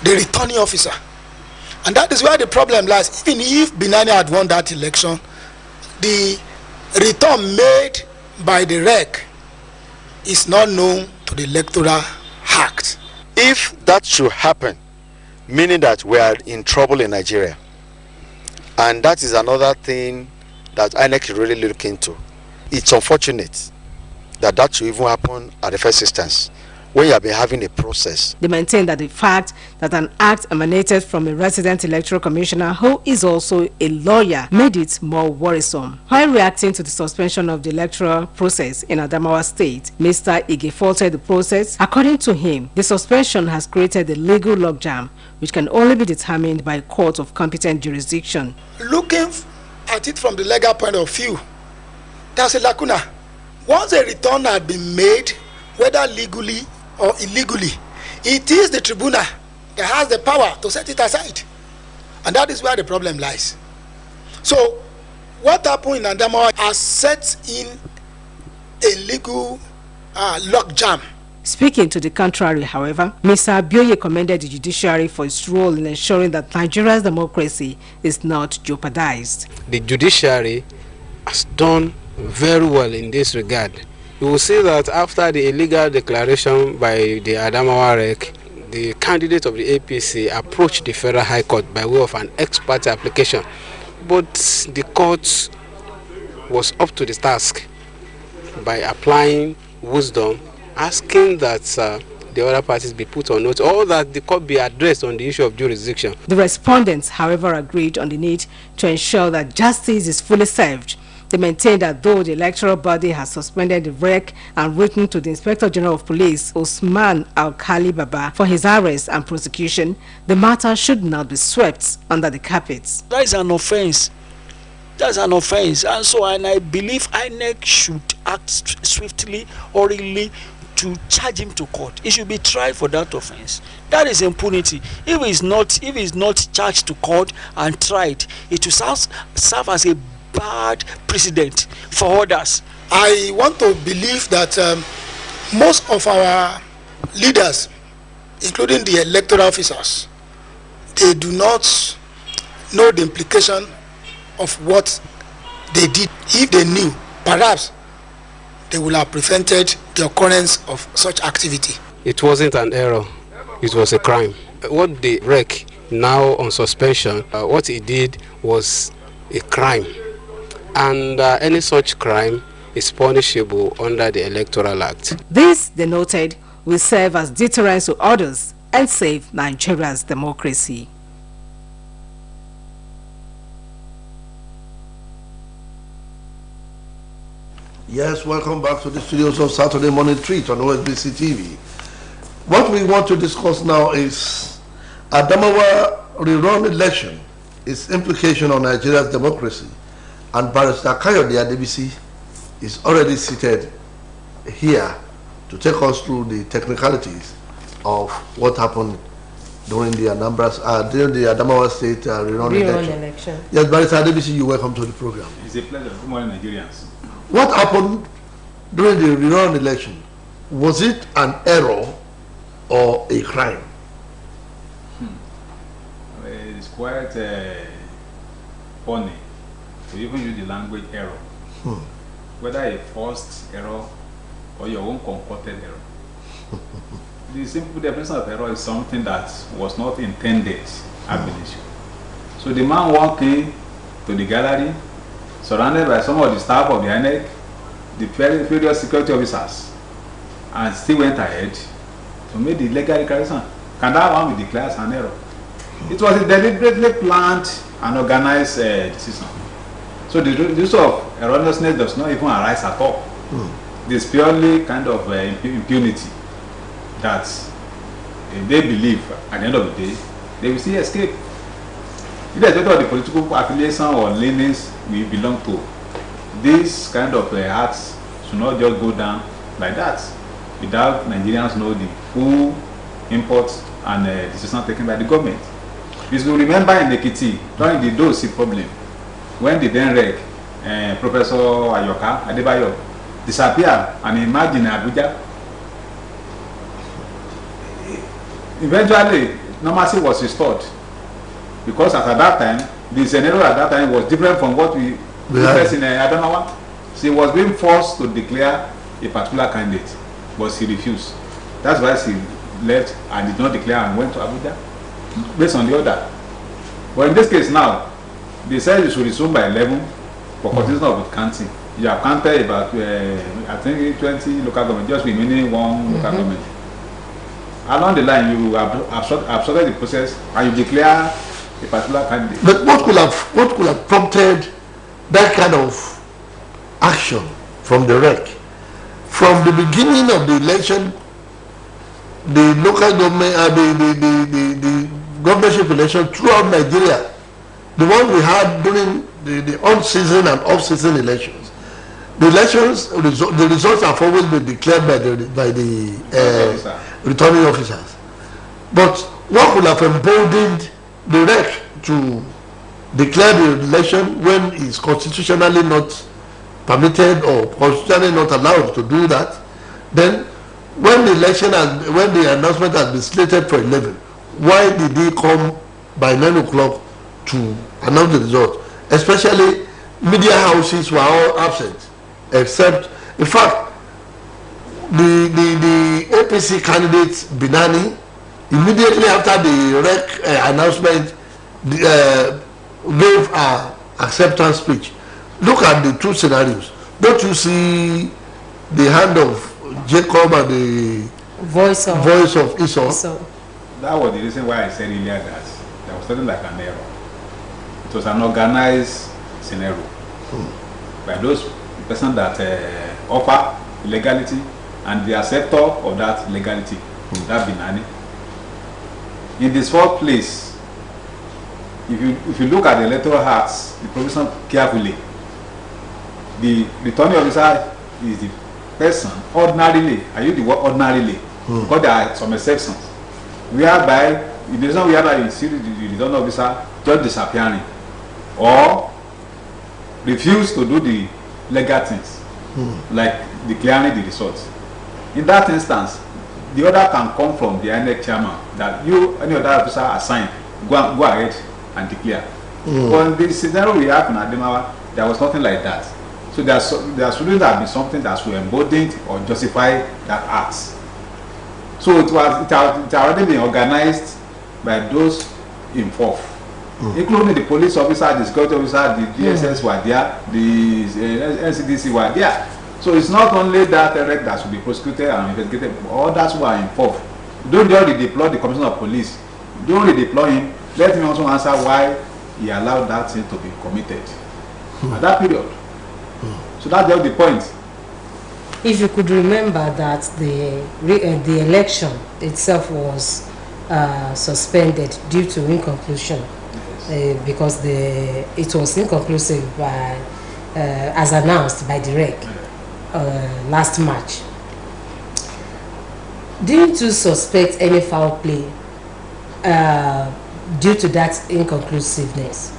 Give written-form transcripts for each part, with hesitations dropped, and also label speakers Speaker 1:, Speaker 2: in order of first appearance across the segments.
Speaker 1: the returning officer. And that is where the problem lies. Even if Binani had won that election, the return made by the REC is not known to the Electoral Act.
Speaker 2: If that should happen, meaning that we are in trouble in Nigeria, and that is another thing that INEC should really look into. It's unfortunate that that should even happen at the first instance when you have been having a process.
Speaker 3: They maintain that the fact that an act emanated from a resident electoral commissioner who is also a lawyer made it more worrisome. While reacting to the suspension of the electoral process in Adamawa State, Mr. Ige faulted the process. According to him, the suspension has created a legal logjam which can only be determined by a court of competent jurisdiction.
Speaker 1: Looking at it from the legal point of view, there's a lacuna. Once a return had been made, whether legally or illegally, it is the tribunal that has the power to set it aside. And that is where the problem lies. So, what happened in Adamawa has set in a legal logjam.
Speaker 3: Speaking to the contrary, however, Mr. Abioye commended the judiciary for its role in ensuring that Nigeria's democracy is not jeopardized.
Speaker 4: The judiciary has done very well in this regard. You will see that after the illegal declaration by the Adamawa REC, the candidate of the APC approached the Federal High Court by way of an ex parte application. But the court was up to the task by applying wisdom, asking that the other parties be put on note, or that the court be addressed on the issue of jurisdiction.
Speaker 3: The respondents, however, agreed on the need to ensure that justice is fully served. They maintain that though the electoral body has suspended the REC and written to the Inspector General of Police, Usman Alkali Baba, for his arrest and prosecution, the matter should not be swept under the carpet.
Speaker 5: That is an offense. That's an offense. And so I believe INEC should act swiftly, orally, to charge him to court. He should be tried for that offense. That is impunity. If he is not charged to court and tried, it will serve as a bad precedent for others.
Speaker 1: I want to believe that most of our leaders, including the electoral officers, they do not know the implication of what they did. If they knew, perhaps they would have prevented the occurrence of such activity.
Speaker 4: It wasn't an error, it was a crime. What the REC now on suspension, what it did was a crime. And any such crime is punishable under the Electoral Act.
Speaker 3: This, they noted, will serve as deterrence to others and save Nigeria's democracy.
Speaker 6: Yes, welcome back to the studios of Saturday Morning Treat on OSBC TV. What we want to discuss now is Adamawa rerun election, its implication on Nigeria's democracy. And Barrister Kayode Adebisi is already seated here to take us through the technicalities of what happened during the Adamawa State rerun election. Yes, Barrister Adebisi, you're welcome to the program.
Speaker 7: It's a pleasure. Good morning, Nigerians.
Speaker 6: What happened during the rerun election? Was it an error or a crime?
Speaker 7: It's quite funny to even use the language error. Whether a forced error or your own concocted error. The simple definition of error is something that was not intended, I believe. So the man walked in to the gallery, surrounded by some of the staff of the INEC, the various security officers, and still went ahead to make the legal declaration. Can that one be declared as an error? It was a deliberately planned and organized decision. So the use of erroneousness does not even arise at all. It's purely kind of impunity that they believe at the end of the day they will see escape. Irrespective of the political affiliation or leanings we belong to, this kind of acts should not just go down like that without Nigerians know the full import and decision taken by the government. You should remember in Ekiti during the Dosi problem, when the then REC, Professor Ayoka Adebayo, disappeared and emerged in Abuja. Eventually, normalcy was restored. Because at that time, the scenario at that time was different from what we witnessed in Adamawa. She was being forced to declare a particular candidate, but she refused. That's why she left and did not declare and went to Abuja, based on the order. But in this case now, they said you should resume by 11 for continuation of counting. You have counted about, I think, 20 local government, just remaining one local government. Along the line, you have absorbed the process and you declare a particular candidate.
Speaker 6: But what could have prompted that kind of action from the REC? From the beginning of the election, the local government, the governorship election throughout Nigeria, the one we had during the on-season and off-season elections, the results have always been declared by the returning officers. But what could have emboldened the REC to declare the election when it's constitutionally not permitted or constitutionally not allowed to do that? Then when the election when the announcement has been slated for 11, why did they come by 9 o'clock to announce the result? Especially media houses were all absent, except, in fact, the APC candidate Binani, immediately after the REC announcement, gave an acceptance speech. Look at the two scenarios. Don't you see the hand of Jacob and the voice of Esau?
Speaker 7: That was the reason why I said earlier that there was something like an error. It was an organized scenario by those persons that offer legality and the acceptor of that legality, that Binani. In this fourth place, if you look at the electoral acts, the provision carefully, the returning officer is the person ordinarily. I use the word ordinarily because there are some exceptions whereby it is not whereby you see the returning officer just disappearing or refuse to do the legal things like declaring the results. In that instance, the order can come from the INEC chairman that any other officer assigned go ahead and declare. But in the scenario we have in Adamawa, there was nothing like that. So there shouldn't have been something that should embody or justify that act. So it had already been organized by those involved, including the police officer, the security officer, the DSS were there, the NCDC were there. So it's not only that REC that should be prosecuted and investigated, but others who are involved. Don't just redeploy the commissioner of police. Don't redeploy him. Let him also answer why he allowed that thing to be committed at that period. So that's just the point.
Speaker 8: If you could remember that the election itself was suspended due to inconclusion, because it was inconclusive by, as announced by the REC last March. Didn't you suspect any foul play due to that inconclusiveness?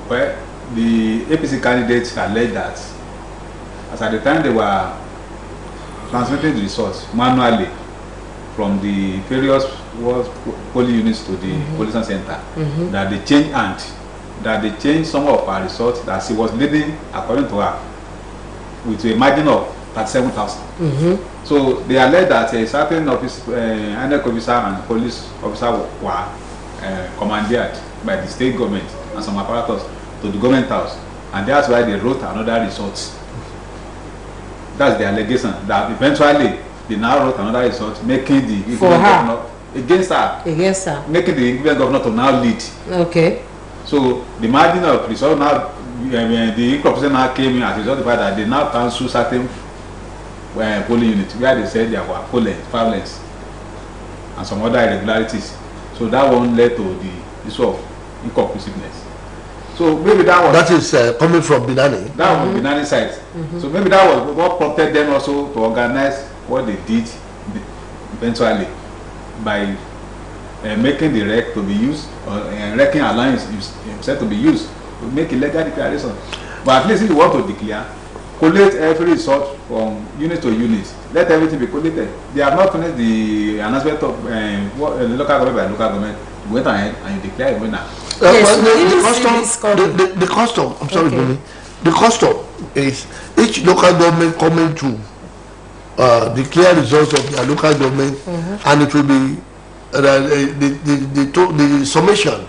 Speaker 7: Well, the APC candidates alleged that as at the time they were transmitting the results manually from the various polling units to the polling center, that they changed that they changed some of our results, that she was leading, according to her, with a margin of 37,000. So they alleged that a certain INEC officer and police officer were commanded by the state government and some apparatus to the government house, and that's why they wrote another result. That's the allegation, that eventually they now wrote another result making the incumbent governor against her, making the incumbent governor to now lead. Okay. So the margin of result now, the incumbent now came in as a result of that they now cancel certain polling units where they said there were violence and some other irregularities. So that one led to the issue of inconclusiveness. So maybe that is coming from Binani. That was Binani side. So maybe that was what prompted them also to organize what they did eventually by making the REC to be used, or REC allowing himself to be used to make illegal declaration. But at least if you want to declare, collate every result from unit to unit. Let everything be collated. They have not finished the announcement of the local government by local government. You went ahead and you declare a winner.
Speaker 6: The custom, I'm sorry, Bonnie. The custom is each local government coming to declare results of their local government, and it will be the summation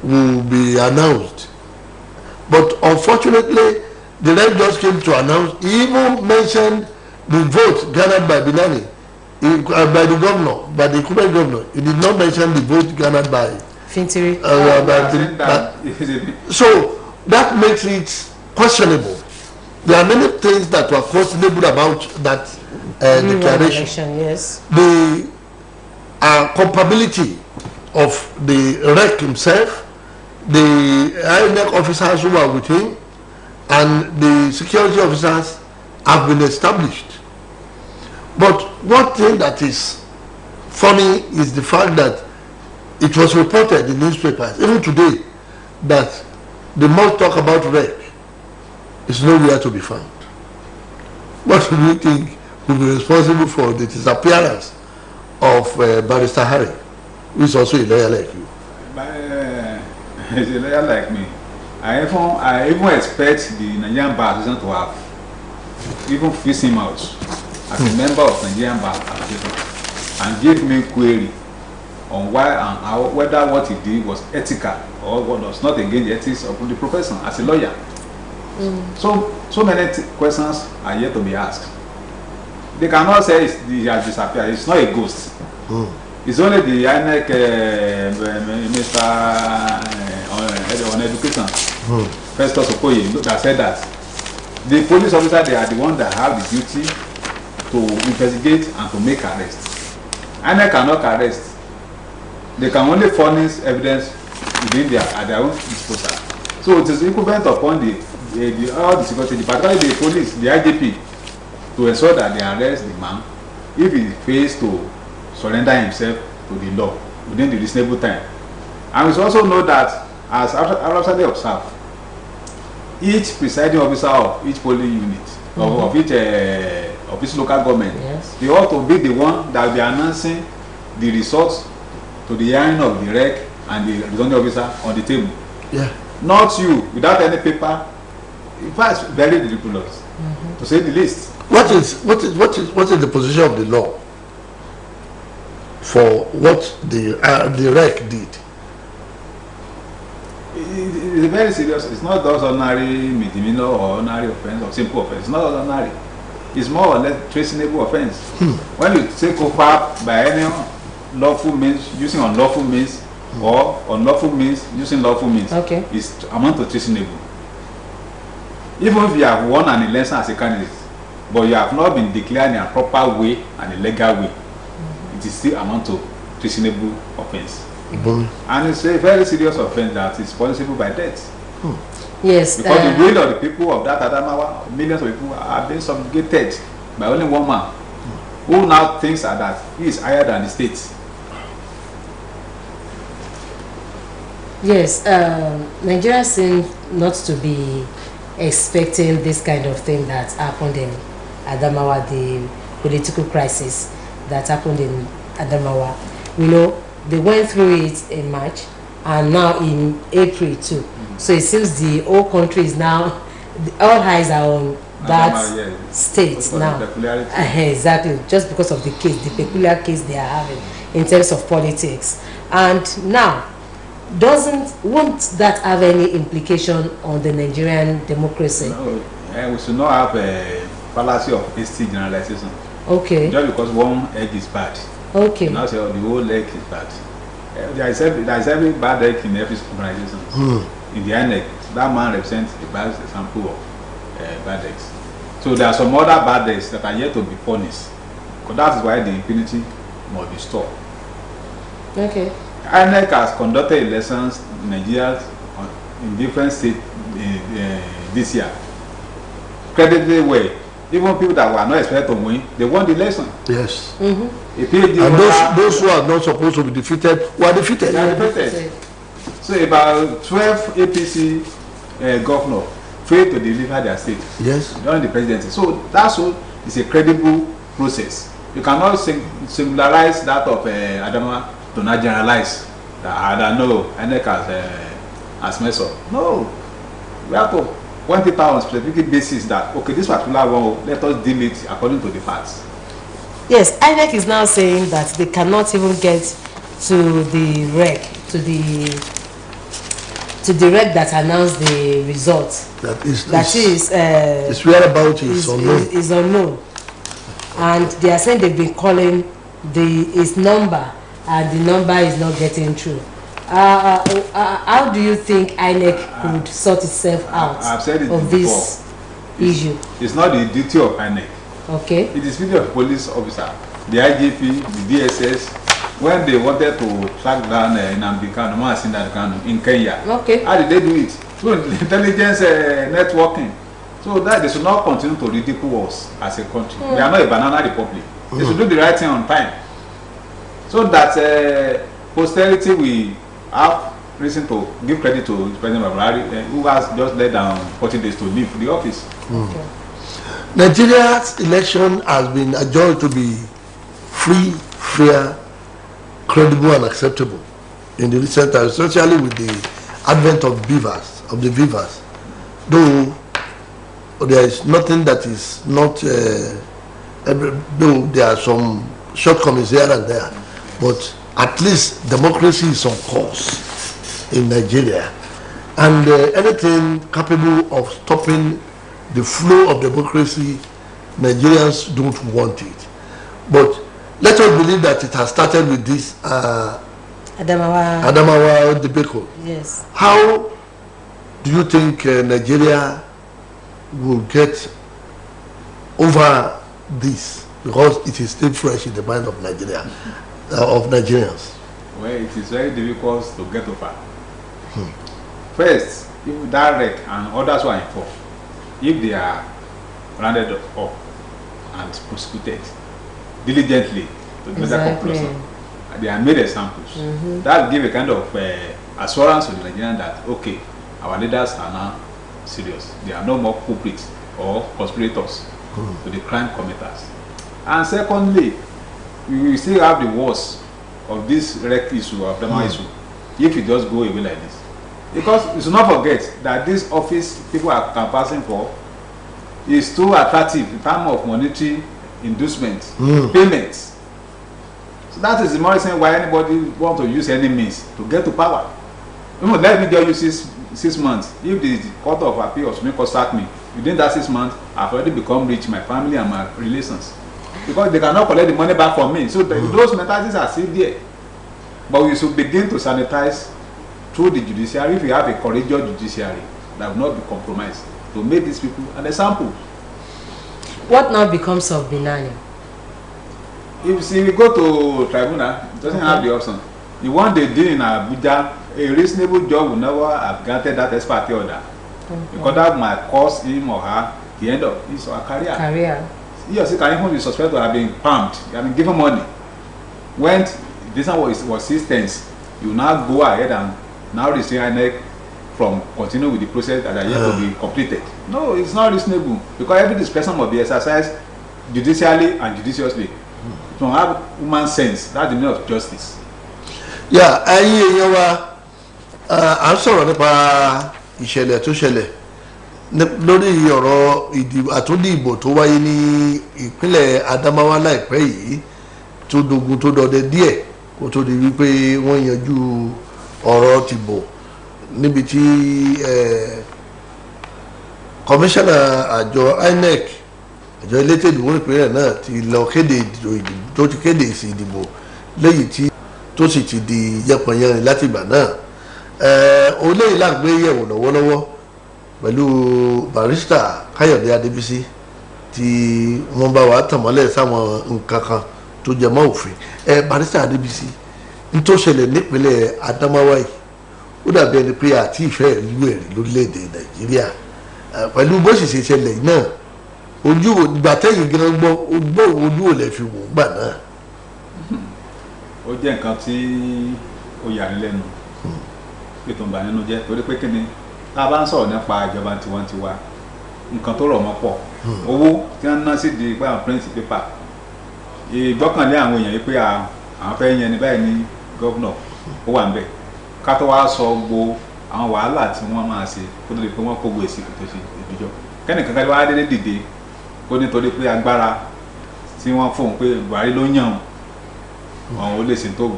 Speaker 6: will be announced. But unfortunately, the rep just came to announce. He even mentioned the vote garnered by Binani, by the governor, by the current governor. He did not mention the vote garnered by
Speaker 8: Fintiri.
Speaker 6: So that makes it questionable. There are many things that were questionable about that declaration.
Speaker 8: Yes.
Speaker 6: The compatibility of the REC himself, the INEC officers who are with him, and the security officers have been established. But one thing that is funny is the fact that it was reported in newspapers, even today, that the more talk about REC is nowhere to be found. What do you think will be responsible for the disappearance of Barrister Harry, who is also a lawyer like you?
Speaker 7: He's a lawyer like me. I even expect the Nigerian Bar Association to have even fish him out as a member of Nigerian Bar Association and give me query on why and how, whether what he did was ethical or was not against the ethics of the profession as a lawyer. So many questions are yet to be asked. They cannot say he has disappeared. It's not a ghost. It's only the INEC Minister on Education, Festus Okoye, that said that the police officer, they are the ones that have the duty to investigate and to make arrests. INEC cannot arrest. They can only furnish evidence within at their own disposal. So it is incumbent upon all the security, particularly the police, the IGP, to ensure that they arrest the man if he fails to surrender himself to the law within the reasonable time. And we also know that, as absolutely observed, each presiding officer of each polling unit, of each local government, they ought to be the one that will be announcing the results to the hearing of the REC and the returning officer on the table. Not you, without any paper. In fact, very ridiculous, to say the least.
Speaker 6: What is the position of the law for what the REC did?
Speaker 7: It's very serious. It's not just ordinary misdemeanor or ordinary offense or simple offense. It's not ordinary. It's more or less traceable offense. When you take over by any lawful means, using unlawful means, or unlawful means, using lawful means, it's amount to traceable. Even if you have won an election as a candidate, but you have not been declared in a proper way and a legal way, it is still amount to traceable offense. And it's a very serious offense that is punishable by death.
Speaker 8: Yes.
Speaker 7: Because the will of the people of that Adamawa, millions of people, are being subjugated by only one man, who now thinks that he is higher than the state.
Speaker 8: Yes, Nigeria seems not to be expecting this kind of thing that happened in Adamawa, the political crisis that happened in Adamawa. You know, they went through it in March and now in April too. So it seems the whole country is now, all eyes are on that state now. Exactly, just because of the case, the peculiar case they are having in terms of politics. And now, won't that have any implication on the Nigerian democracy?
Speaker 7: No, we should not have a fallacy of hasty generalization.
Speaker 8: Okay.
Speaker 7: Just because one egg is bad.
Speaker 8: Okay.
Speaker 7: Now say the whole egg is bad. There is every bad egg in every organization. In the INEC, that man represents a bad example of bad eggs. So there are some other bad eggs that are yet to be punished. Because that is why the impunity must be stopped.
Speaker 8: Okay.
Speaker 7: INEC has conducted elections in Nigeria in different states this year. Credibly well. Even people that were not expected to win, they won the election.
Speaker 6: Yes. And those who are not supposed to be defeated were defeated.
Speaker 7: They are defeated. So about 12 APC governors failed to deliver their state during the presidency. So that's what is a credible process. You cannot singularize that of Adama to not generalize that I don't know INEC has messed up. No, we have to point it out on specific basis that okay, this particular one, let us deal it according to the facts.
Speaker 8: Yes, INEC is now saying that they cannot even get to the rec, to the rec that announced the results. Its
Speaker 6: whereabouts is
Speaker 8: unknown. And they are saying they've been calling his number, and the number is not getting through. How do you think INEC could sort itself out of this issue?
Speaker 7: It's not the duty of INEC.
Speaker 8: Okay.
Speaker 7: It is duty of the police officer, the IGP, the DSS, when they wanted to track down Nnamdi Kanu in Kenya.
Speaker 8: Okay.
Speaker 7: How did they do it? Through intelligence networking. So that they should not continue to ridicule us as a country. We are not a banana republic. They should do the right thing on time. So that posterity will have reason to give credit to President Buhari, who has just led down 40 days to leave the office.
Speaker 6: Okay. Nigeria's election has been adjudged to be free, fair, credible and acceptable in the recent times, especially with the advent of the beavers. Though there is nothing that is not, though there are some shortcomings here and there, but at least democracy is on course in Nigeria, and anything capable of stopping the flow of democracy, Nigerians don't want it. But let us believe that it has started with this Adamawa debacle.
Speaker 8: Yes.
Speaker 6: How do you think Nigeria will get over this, because it is still fresh in the mind of Nigeria, of Nigerians?
Speaker 7: Well, it is very difficult to get over. First, if that wreck and others who are involved, if they are rounded up and prosecuted diligently to the conclusion, they are made examples. That give a kind of assurance to the Nigerian that okay, our leaders are now serious. They are no more culprits or conspirators to the crime committers. And secondly, we will still have the worst of this wreck issue, of the issue, if it just go away like this. Because you should not forget that this office people are campaigning for is too attractive in terms of monetary inducement, payments. So that is the more reason why anybody want to use any means to get to power. Let me just use 6 months. If the Court of Appeal or Supreme Court sack me, within that 6 months, I've already become rich, my family and my relations. Because they cannot collect the money back from me. So those mentalities are still there. But we should begin to sanitize through the judiciary. If we have a courageous judiciary that will not be compromised, to make these people an example.
Speaker 8: What now becomes of Binani?
Speaker 7: If you see, we go to tribunal, it doesn't have the option. The one they did in Abuja, a reasonable job will never have granted that ex parte order. Because that might cost him or her the end of his or her career. He or she can even be suspected of having pumped, having given money. When this was assistance, you now go ahead and now restrain INEC from continuing with the process that are yet to be completed. No, it's not reasonable, because every discretion must be exercised judicially and judiciously. To have human sense, that's the meaning of justice.
Speaker 6: Yeah, ẹ̀yin wa à ń sọ̀rọ̀ nípa ìṣẹ̀lẹ̀ tó ṣẹlẹ̀ lórí ọ̀rọ̀ àtúndìbò tó wáyé ní ìpínlẹ̀ Adamawa láìpẹ́ yìí, tó dogun tó dọdẹ díẹ̀ kó tó di wípé wọ́n yanjú ọ̀rọ̀ tìbò, níbi tí kọmíṣánná àjọ INEC, àjọ elétò ìdìbò ìpínlẹ̀ náà ti lọ kéde ìdìbò tó ti kéde èsì ìdìbò lẹ́yìn tí tó sì ti di yẹpọnyẹrin láti ìgbà náà. Olóyè lágbé yẹ̀wò lọ́wọ́lọ́wọ́ pẹ̀lú barista Káyọ̀dé Adébísí tí wọ́n bá wa tàn mọ́lẹ̀ sáwọn nǹkan kan tó jẹ mọ́ òfin. Barista Adébísí, n tó ṣẹlẹ̀ nípínlẹ̀ Adamawa yìí ó dàbí ẹni pé àti ìfẹ́ ìlú ẹ̀rí lórílẹ̀‐èdè Nàìjíríà, pẹ̀lú bó sì ṣe ṣẹlẹ̀ yìí náà, ojú wo ìgbà tẹ́yìn gan gbọ́ ojú wo lẹ fi wò gbà náà?
Speaker 7: Ó jẹ́ nǹkan tí ó yà ní lẹ́nu, pé tó ń bà nínú jẹ́, torí pé kíni tá a bá ń sọ̀rọ̀ nípa ìjọba tiwantiwa nǹkan tó rọ̀ mọ́ pọ̀ owó tí wọ́n ná sí di pé àwọn print paper ìgbọ́kànlé àwọn èèyàn yìí pé àwọn fẹ́ yẹn ní báyìí ní gọ́vnọ̀ ó wà ń bẹ̀ ká tó wá sọ gbogbo àwọn wàhálà tí wọ́n máa ṣe kó tó di pé wọ́n kó gbé èsì tó ṣe ìbíjọ́ kẹ́nìkan ká wá dédé dìde kó nítorí pé agbára tí wọ́n fóun pé Buhari ló yàn àwọn ó lè ṣe tó wù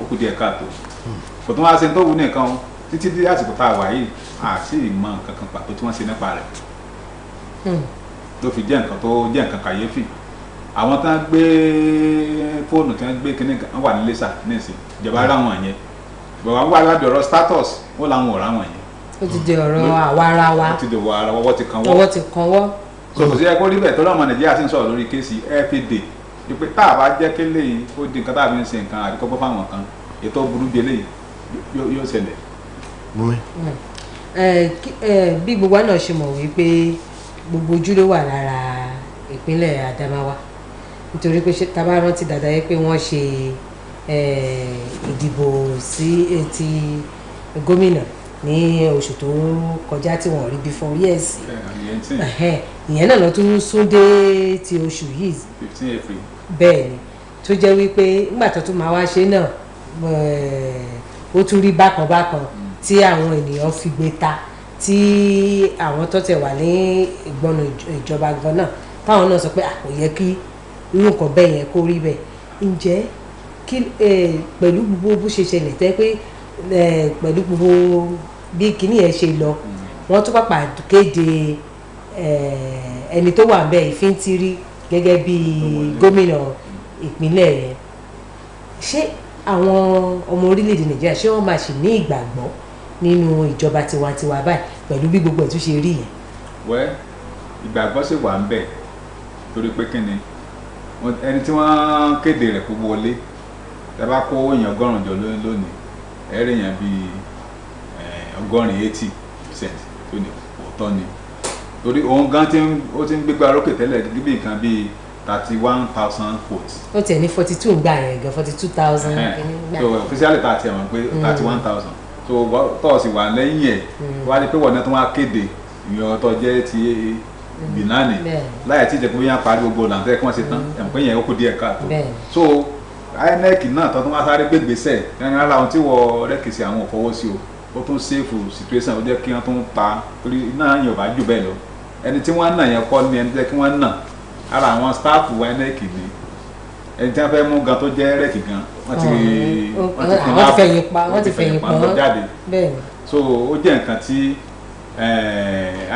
Speaker 7: ó kù díẹ̀ káàtó kò tó wá ṣe tó wù nìkan títí dí àsìkò tá a wà yìí àti ìmọ̀ nǹkan kan pàtó tí wọ́n ṣe nípa rẹ̀ ló fi jẹ́ nǹkan tó jẹ́ nǹkan kàyéfì àwọn tí wọ́n gbé fóònù tí wọ́n gbé kíní kan wà ní lẹ́sà nísìn ìjọba ráwọn yẹn bàbá wà ládùú ọ̀rọ̀ status ó làwọn ò ráwọn yẹn. ó ti di ọ̀rọ̀ àwa ara wa ó ti di ọ̀rọ̀ ara wa ọwọ́ ti kan wọ́.
Speaker 8: ọwọ́ ti kan wọ́.
Speaker 7: so kò sí ẹ̀kọ́ rí bẹ́ẹ̀ tó lọ́mọ Nàìjíríà sì ń sọ̀rọ̀ lórí kéèsì everyday wípé tá a bá jẹ́ kélé yìí ó di nǹkan tá a fi ń ṣe nǹkan àdìkọ́gbọ́ fáwọn kan ètò burú bí eléyìí yóò ṣẹlẹ̀.
Speaker 8: bí gbogbo àná ṣe mọ̀ wípé gbogbo ojú ló wà lára ìpínlẹ̀ Adamawa nítorí pé tá bá rántí dáadáa yẹ pé wọ́n ṣe ìdìbò sí ti gómìnà ní oṣù tó kọjá tí wọ́n rí bí 4 years ìyẹn náà lọ tún sún dé ti oṣù yìí
Speaker 7: 15 April
Speaker 8: bẹ́ẹ̀ ni tó jẹ́ wípé nígbà tó tún máa wá ṣe náà ó tún rí bákan bákan tí àwọn ènìyàn fi gbé ta tí àwọn tó tẹ̀ wà ní ìgbọ́nà ìjọba gan náà táwọn náà sọ pé kò yẹ kí irú nǹkan bẹ́ẹ̀ yẹn kó rí bẹ́ẹ̀ ǹjẹ́ kí pẹ̀lú gbogbo bó ṣe ṣẹlẹ̀ tẹ́ pé pẹ̀lú gbogbo bí kinní yẹn ṣe lọ wọ́n tún pàpà kéde ẹni tó wà bẹ́ẹ̀ ìfíntìrí gẹ́gẹ́ bí gómìnà ìpínlẹ̀ yẹn ṣé àwọn ọmọ orílẹ̀-èdè Nàìjíríà ṣé wọ́n máa ṣì ní ìgbàgbọ́ nínú ìjọba tiwantiwa báyìí pẹ̀lú bí gbogbo ẹ̀ tún ṣe rí yẹn.
Speaker 7: wẹ́ ìgbàgbọ́ sì wà ń bẹ̀ torí pé kí ni ẹni tí wọ́n kéde rẹ̀ kó wọlé tẹ́ bá kó èèyàn 100 jọ lónìí ẹ̀rẹ̀ èèyàn bíi 80% tó ní òótọ́ ni torí òun gan ó ti ń gbégbá rókè tẹ́lẹ̀ bí nǹkan bíi 31,000 votes.
Speaker 8: ó tẹ̀ ní 42 gbà yẹn gan 42,000.
Speaker 7: so officially ta ti ẹ̀ mọ̀ pé 31,000 so tọ́ọ̀sì wà lẹ́yìn ẹ̀ wá ní pé wọ́n náà tó wá kéde ìyẹn ọ̀tọ̀ jẹ́ ti Binani láyé tí ìjẹ́pẹ́ yẹn parí gbogbo làǹtẹ́ kí wọ́n ṣe tán ẹ̀mọ́ yẹn ó kó díẹ̀ káàtó so INEC náà tó tún wá sáré gbégbèsè ẹni ara ohun tí wọ́n rẹ́kìsì àwọn ò fọwọ́ sí o ó tún sèfù situation ó jẹ́ kí wọ́n tún pa torí náà yẹn ò bá jù bẹ́ẹ̀ lọ ẹni tí wọ́n nà yẹn kọ́ ni ẹni jẹ́ kí wọ́n nà ara àwọn staff INEC ni ẹni tí wọ́n fẹ́ mú gan tó jẹ́ rẹ́kì gan wọ́n ti fẹ̀yìn pa lọ jáde so ó jẹ́ nǹkan tí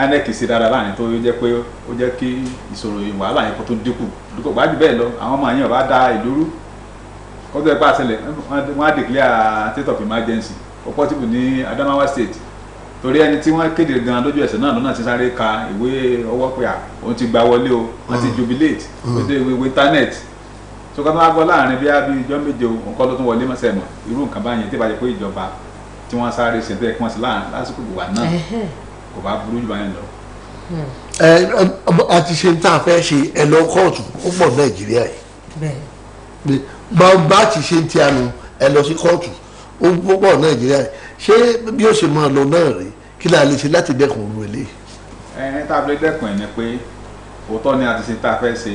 Speaker 7: INEC ṣe dáadáa láàrin tó jẹ́ pé ó jẹ́ kí ìṣòro wàhálà yẹn kó tó dínkù gbájú bẹ́ẹ̀ lọ àwọn ọmọ yẹn ò bá da ìlú rú ó tó ẹ pa àṣẹlẹ̀ wọ́n á declare state of emergency ó possible ní Adamawa state torí ẹni tí wọ́n kéde gan lójú ẹsẹ̀ náà lọ́nà ti sáré ka ìwé ọwọ́ pé òun ti gba wọlé o wọ́n ti jubilate ó dé ìwé internet so kọ́ tó wá gbọ́ láàrin bí ijọ́ méje nǹkan tó tún wọlé mọ́sẹ̀ mọ̀ irú nǹkan báyẹn tí bá jẹ́ pé ìjọba tí wọ́n sáré ṣe bẹ́ẹ̀ kí wọ́n sì lásìkò ìwà náà kò bá burú jù báyẹn lọ.
Speaker 6: àti ṣe ń tà fẹ́ ṣe ẹ lọ kóòtù ó pọ̀ Nàìjíríà yìí bá ti ṣe ń tí a nu ẹ lọ sí kóòtù ó pọ̀ Nàìjíríà yìí ṣé bí ó ṣe máa lọ náà rí kí la lè ṣe láti dẹ́kun òru ilé.
Speaker 7: tá a fi lè dẹ́kun ẹ̀ ni pé òótọ́ ni a ti ṣe tá a fẹ́ ṣe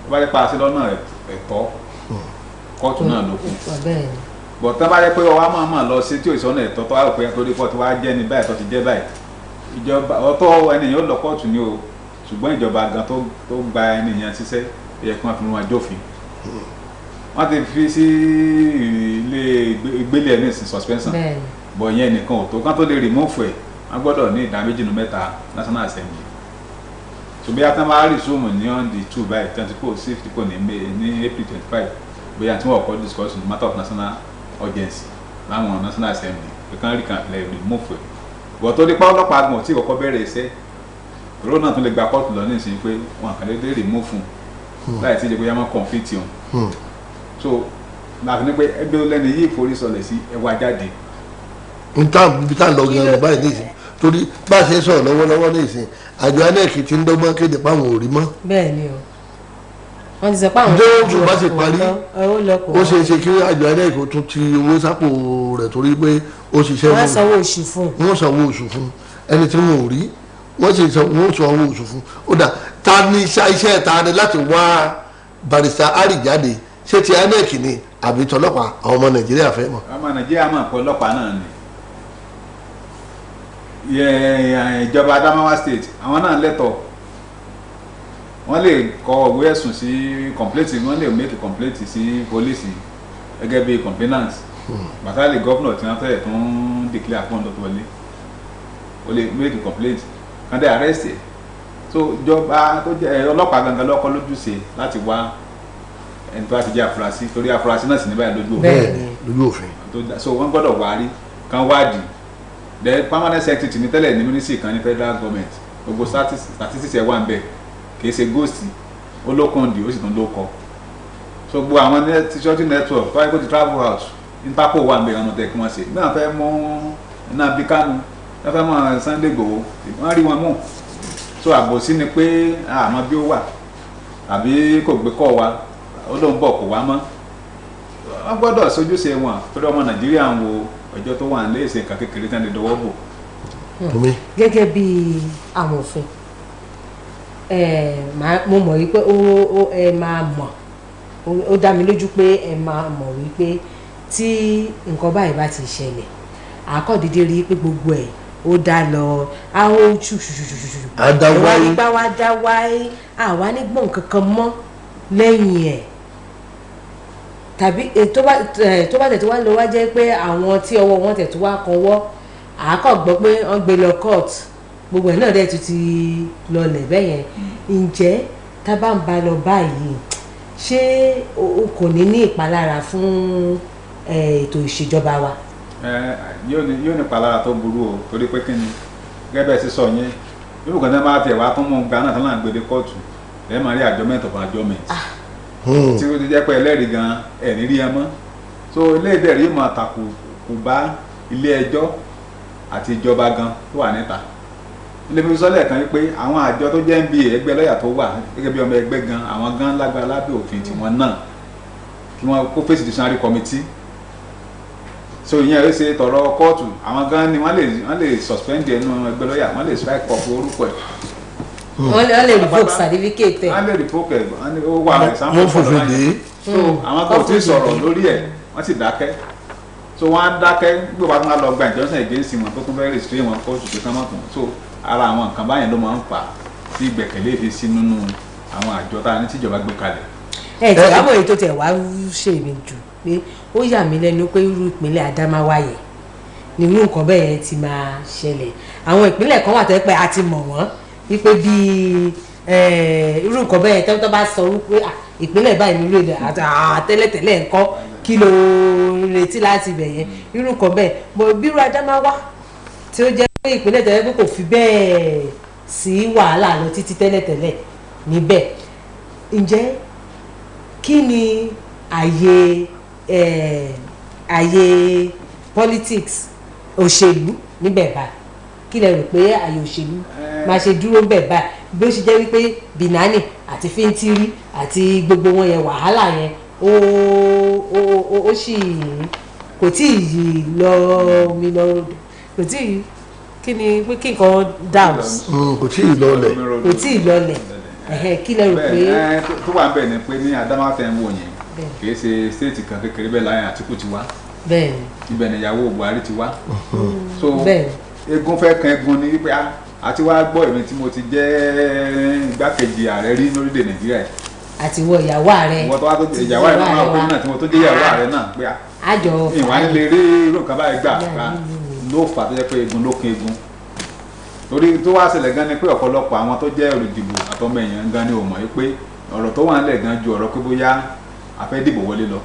Speaker 7: ó bá yẹ pa àṣẹ lọ́nà ẹ̀tọ́ kóòtù náà ló kù bọ̀ tán bá yẹ pé ọwọ́ máa máa lọ sí tí òṣìṣẹ́ ẹ̀tọ́ tó wà pé torí pọ̀ tó wá jẹ́ ní báyìí tó ti jẹ́ báyìí ìjọba ọ̀tọ̀ ènìyàn ó lọ kóòtù ni o ṣùgbọ́n ìjọba gan tó gba ènìyàn ṣiṣẹ́ yẹ kí wọ́n fi wọn jófin wọ́n ti fi sí ilé ìgbélé ẹ̀ ní ìsìn suspension bọ̀ yẹn nìkan ò tó kán tó lè remove ẹ̀ wọ́n gbọ́dọ̀ ní ìdá méjì nínú mẹ́ta National Assembly ṣùgbọ́n yàtọ̀ máa resume ní on the 2 by 24 safety kò ní April 25 bóyá tí wọ́n kọ́ discuss on the matter of national urgency láwọn National Assembly pé kán rí kan lè remove ẹ̀ bọ̀ tó nípa ọlọ́pàá gan tí kọ́kọ́ bẹ̀rẹ̀ iṣẹ́ ìró náà tún lè gba kóòtù lọ nísìnyí pé wọn kàn lè dé remove fún láì tí ìjẹ́ bóyá wọ́n conflict wọn so láti ní pé ẹgbẹ́ lẹ́nu yìí forí sọlẹ̀ sí ẹwà jáde.
Speaker 6: n tá lọ gan báyìí ní ìsìn torí bá a ṣe sọ̀rọ̀ lọ́wọ́lọ́wọ́ ní ìsìn àjọ INEC ti ń dọ́gbọ́n kéde páwọn ò rí mọ́.
Speaker 8: bẹ́ẹ̀ ni o. wọ́n ti sọ pé àwọn
Speaker 6: oṣù bá ṣe parí ó ṣe é ṣe kí àjọ INEC kó tún ti owó sápò rẹ̀ torí pé ó ṣiṣẹ́
Speaker 8: wọ́n sanwó oṣù fún
Speaker 6: wọ́n sanwó oṣù fún ẹni tí wọn ò rí wọ́n sì sanwó oṣù fún ó dà ta ni iṣẹ́ ta ni láti wá barrister Ari jáde ṣé ti INEC ni àbí tọlọ́pàá àwọn ọmọ Nàìjíríà fẹ́ mọ̀.
Speaker 7: ọmọ Nàìjíríà mọ̀ pé ọlọ́pàá náà ni ìjọba Adamawa state àwọn náà lẹ́tọ̀ọ́ wọ́n lè kọ ìwé ẹ̀sùn sí complaint wọ́n lè make complaint sí police gẹ́gẹ́ bí complainant bàtàlì gọ́vnọ̀ tí wọ́n fẹ́ tó ń declare fún ọ̀dọ́ tó wọlé ó lè make complaint kan dé arrest ẹ̀ so ìjọba tó jẹ́ ọlọ́pàá gangan lọ́kọ́ lójúṣe láti wá ẹni tó bá ti jẹ́ afurasí torí afurasí náà sì ní báyìí
Speaker 6: lójú òfin
Speaker 7: so wọ́n gbọ́dọ̀ wárí kan wádìí the permanent secretary ní tẹ́lẹ̀ ní ministry kan ní federal government gbogbo statistics ẹ̀ wà ń bẹ̀ kìí ṣe ghost olókùndì ó sì tún lókọ so gbogbo àwọn security network tó wáyé kó ti travel out Interpol wà ń bẹ̀ ọ̀nà tẹ̀ kí wọ́n ṣe bí wọ́n fẹ́ mú iná bí Kánú wọ́n fẹ́ mú Sunday Igboho wọ́n rí wọn mú so àbòsí ni pé àmọ́ bí ó wà àbí kò gbé kọ́ wa ó lóun bọ̀ kò wá mọ́ wọ́n gbọ́dọ̀ sojúṣe wọn torí ọmọ Nàìjíríà ń wo ọjọ́ tó wà nílé ìsìn kan kékeré tán lè dọwọ́ bò.
Speaker 8: gẹ́gẹ́ bí amòfin mo mọ̀ wípé ẹ máa mọ̀ ó dá mi lójú pé ẹ máa mọ̀ wípé tí nǹkan báyìí bá ti ṣẹlẹ̀ àkọ́dédé rí pé gbogbo ẹ̀ ó dá lọ a ó ṣùṣùṣùṣùṣù àwa nígbà wá dá wáyé àwa nígbọ̀n kankan mọ́ lẹ́yìn ẹ̀ tàbí tó bá tẹ̀ tó wá lọ wá jẹ́ pé àwọn tí ọwọ́ wọn tẹ̀ tó wá kọwọ́ àákọ́ gbọ́ pé wọ́n gbé lọ court gbogbo ẹ̀ náà dẹ̀ tún ti lọlẹ̀ bẹ́yẹn ǹjẹ́ tá bá ń ba lọ báyìí ṣé o kò ní ní ìpalára fún ètò ìṣèjọba wa.
Speaker 7: yóò ní ìpalára tó burú o torí pé kí ni gẹ́gẹ́ bẹ́ẹ̀ sísọ yẹn yóò kàn ní máa tẹ̀ wá tó mú gba náà tó náà gbé dé kóòtù ẹ̀ máa rí adjournment of adjournment tí ó ti jẹ́ pé ẹlẹ́rìí gan ẹ̀ ní rí ẹ mọ́ so ilé ìbẹ̀rẹ̀ yìí máa takò kò bá ilé ẹjọ́ àti ìjọba gan tó wà níta ilé fi sọ́lẹ̀ kan wípé àwọn àjọ tó jẹ́ NBA ẹgbẹ́ lọ́yà tó wà gẹ́gẹ́ bí ọmọ ẹgbẹ́ gan àwọn gan lágbára lábẹ́ òfin tiwọn náà kí wọ́n kó face disciplinary committee so ìyẹn ó ṣe tọrọ kóòtù àwọn gan ni wọ́n lè suspend ẹnu ẹgbẹ́ lọ́yà wọ́n lè strike off orúkọ ẹ̀
Speaker 8: wọ́n lè revoke certificate ẹ̀
Speaker 7: wọ́n lè revoke ẹ̀ ó wà example fọlọ́ yẹn so àwọn kan ò tí ì sọ̀rọ̀ lórí ẹ̀ wọ́n sì dákẹ́ so wọ́n á dákẹ́ gbé wa tó máa lọ gba ìjọsìn against wọn tó tún fẹ́ restrain wọn kóòtù tó kán mọ́tò so ara àwọn nǹkan báyẹn ló máa ń fà tí ìgbẹ̀kẹ̀lé fi sí nínú àwọn àjọ tá a ní tíjọba gbé kalẹ̀.
Speaker 8: ẹ tí wàá mọ̀ èyí tó tẹ̀ wá ṣe mí jù pé ó yà mí lẹ́nu pé irú ìpínlẹ̀ Adamawa yẹn ni irú nǹkan bẹ́ẹ̀ yẹn ti máa ṣẹlẹ̀ àwọn ìpínlẹ̀ kan wà tó yẹ pé a ti mọ̀ wọ́n wípé bíi irú nǹkan bẹ́ẹ̀ yẹn tó bá sọ wípé ìpínlẹ̀ báyìí nílò èdè àtẹ́lẹ̀tẹ́lẹ̀ nǹkan kí ló retí láti bẹ̀ yẹn irú nǹkan bẹ́ẹ̀ bọ̀ bírú Adamawa tí ó jẹ́ pé ìpínlẹ̀ tẹ́lẹ̀ pé kò fi bẹ́ẹ̀ sí wàhálà lọ títí tẹ́lẹ̀tẹ́lẹ̀ níbẹ̀ ǹjẹ́ kí ni àyè politics òṣèlú níbẹ̀ báyìí kí lẹ rò pé àyè òṣèlú máa ṣe dúró bẹ̀ báyìí bí ó ṣe jẹ́ wípé Binani àti Fintiri àti gbogbo wọn yẹn wàhálà yẹn ó sì kò tí ì lọ mi lọ kò tí ì kí ni pé kí nǹkan down.
Speaker 6: kò tí ì lọlẹ̀.
Speaker 8: kò tí ì lọlẹ̀ kí lẹ rò pé.
Speaker 7: tó wà ń bẹ̀ ni pé ní Adamawa tẹ̀ ń wò yẹn kì í ṣe stéètì kan kékeré bẹ́ẹ̀ láyé Àtíkù ti wá ibẹ̀ nìyàwó Buhari ti wá so egun fẹ́ kan egun ni wípé àti wá gbọ́ èmi tí mo ti jẹ́ igbákejì ààrẹ rí lórílẹ̀ Nàìjíríà
Speaker 8: àti wọ ìyàwó ààrẹ
Speaker 7: ìwọ tó wá tó ìyàwó ààrẹ náà máa pé náà tí mo tó jẹ́ ìyàwó ààrẹ náà pé
Speaker 8: àjọ
Speaker 7: ìwà nílé rí irú nǹkan báyìí gbà ló fà tó jẹ́ pé egun ló kan egun torí tó wá ṣẹlẹ̀ gan ni pé ọ̀pọ̀lọpọ̀ àwọn tó jẹ́ olùdìbò àtọmọ èèyàn gan ni ò mọ̀ pé ọ̀rọ̀ tó wà nílẹ̀ gan ju ọ̀rọ̀ pé bóyá a fẹ́ dìbò wọlé lọ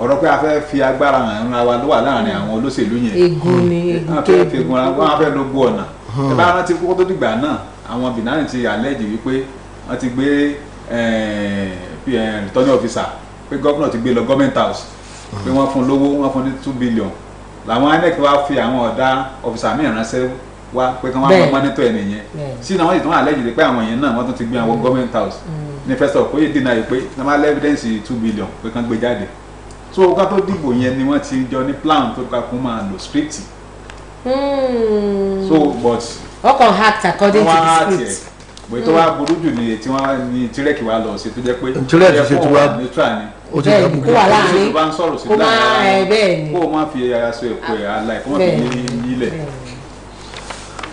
Speaker 7: ọ̀rọ̀ pé a fẹ́ fi agbára hàn ra wa ló wà láàrin àwọn olóṣèlú yẹn
Speaker 8: egun ni
Speaker 7: egun tó fi egun ra wọn fẹ́ ló gbó ọ̀nà ẹ bá rántí kókó tó dìgbà náà àwọn Binani ti àlẹ́jì wípé wọ́n ti gbé returning officer pé gómìnà ti gbé lọ government house pé wọ́n fún lówó wọ́n fún ní 2 billion làwọn INEC wá fi àwọn ọ̀dà officer míì ránṣẹ́ wá pé kán wá mọ́nítọ̀ ẹ̀ nìyẹn sí náà wọ́n sì tún wà lẹ́yìn pé àwọn èèyàn náà wọ́n tún ti gbé àwọn government house ní first of all yìí dínà yìí pé normal evidence 2 billion pé kán gbé jáde so ká tó dìbò yẹn ni wọ́n ti jọ ní plan tó ká kún máa lò script so but
Speaker 8: wọ́n kàn hacked according to the script
Speaker 7: bóyá tó wá burú jù ní tí wọ́n ní tírẹ́kì wa lọ sí tó jẹ́ pé
Speaker 6: tírẹ́kì ṣe tí wá
Speaker 7: neutral ni
Speaker 8: bẹ́ẹ̀ kó wà láàrin
Speaker 7: bá ń sọ̀rọ̀ sí
Speaker 8: bẹ́ẹ̀
Speaker 7: kó o má fi aṣọ ẹ̀kọ́ ẹ̀ aláì kó o má fi nílẹ̀.